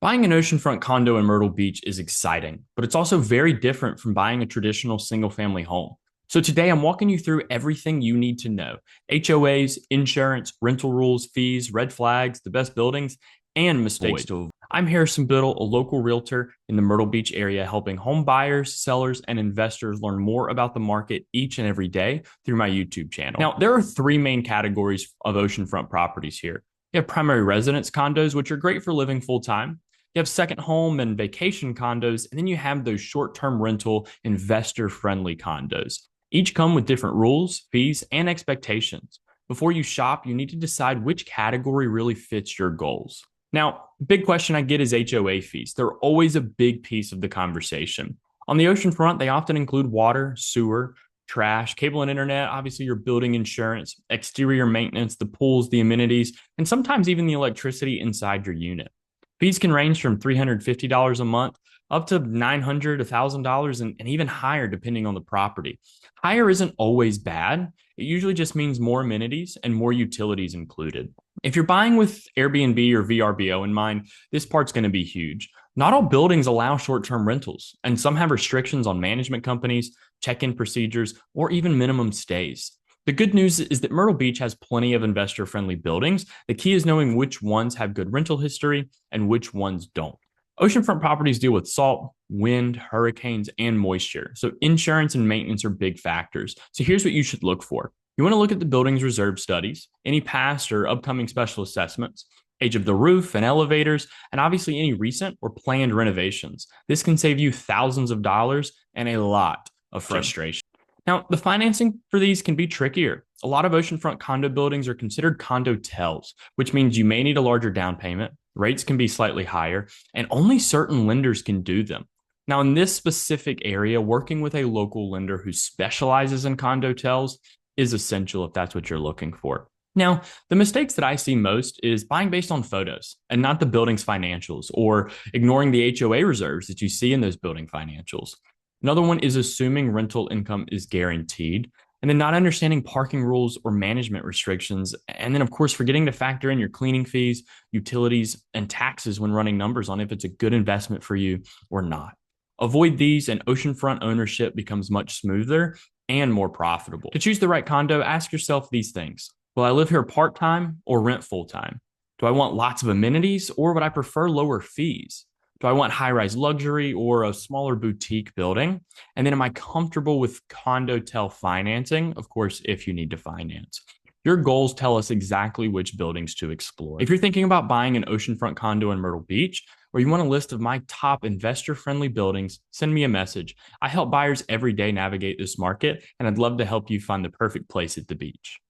Buying an oceanfront condo in Myrtle Beach is exciting, but it's also very different from buying a traditional single family home. So today I'm walking you through everything you need to know: HOAs, insurance, rental rules, fees, red flags, the best buildings, and mistakes to avoid. I'm Harrison Biddle, a local realtor in the Myrtle Beach area, helping home buyers, sellers, and investors learn more about the market each and every day through my YouTube channel. Now, there are three main categories of oceanfront properties here. You have primary residence condos, which are great for living full time. You have second home and vacation condos, and then you have those short term rental, investor friendly condos. Each come with different rules, fees, and expectations. Before you shop, you need to decide which category really fits your goals. Now, big question I get is HOA fees. They're always a big piece of the conversation. On the ocean front, they often include water, sewer, trash, cable and internet, obviously your building insurance, exterior maintenance, the pools, the amenities, and sometimes even the electricity inside your unit. Fees can range from $350 a month up to $900, $1,000, and even higher depending on the property. Higher isn't always bad. It usually just means more amenities and more utilities included. If you're buying with Airbnb or VRBO in mind, this part's going to be huge. Not all buildings allow short term rentals, and some have restrictions on management companies, check in procedures, or even minimum stays. The good news is that Myrtle Beach has plenty of investor friendly buildings. The key is knowing which ones have good rental history and which ones don't. Oceanfront properties deal with salt, wind, hurricanes, and moisture. So insurance and maintenance are big factors. So here's what you should look for. You want to look at the building's reserve studies, any past or upcoming special assessments, age of the roof and elevators, and obviously any recent or planned renovations. This can save you thousands of dollars and a lot of frustration. Now, the financing for these can be trickier. A lot of oceanfront condo buildings are considered condotels, which means you may need a larger down payment. Rates can be slightly higher, and only certain lenders can do them. Now, in this specific area, working with a local lender who specializes in condotels is essential if that's what you're looking for. Now, the mistakes that I see most is buying based on photos and not the building's financials, or ignoring the HOA reserves that you see in those building financials. Another one is assuming rental income is guaranteed, and then not understanding parking rules or management restrictions. And then, of course, forgetting to factor in your cleaning fees, utilities, and taxes when running numbers on if it's a good investment for you or not. Avoid these, and oceanfront ownership becomes much smoother and more profitable. To choose the right condo, ask yourself these things: will I live here part time or rent full time? Do I want lots of amenities, or would I prefer lower fees? Do I want high-rise luxury or a smaller boutique building? And then am I comfortable with condotel financing? Of course, if you need to finance. Your goals tell us exactly which buildings to explore. If you're thinking about buying an oceanfront condo in Myrtle Beach, or you want a list of my top investor-friendly buildings, send me a message. I help buyers every day navigate this market, and I'd love to help you find the perfect place at the beach.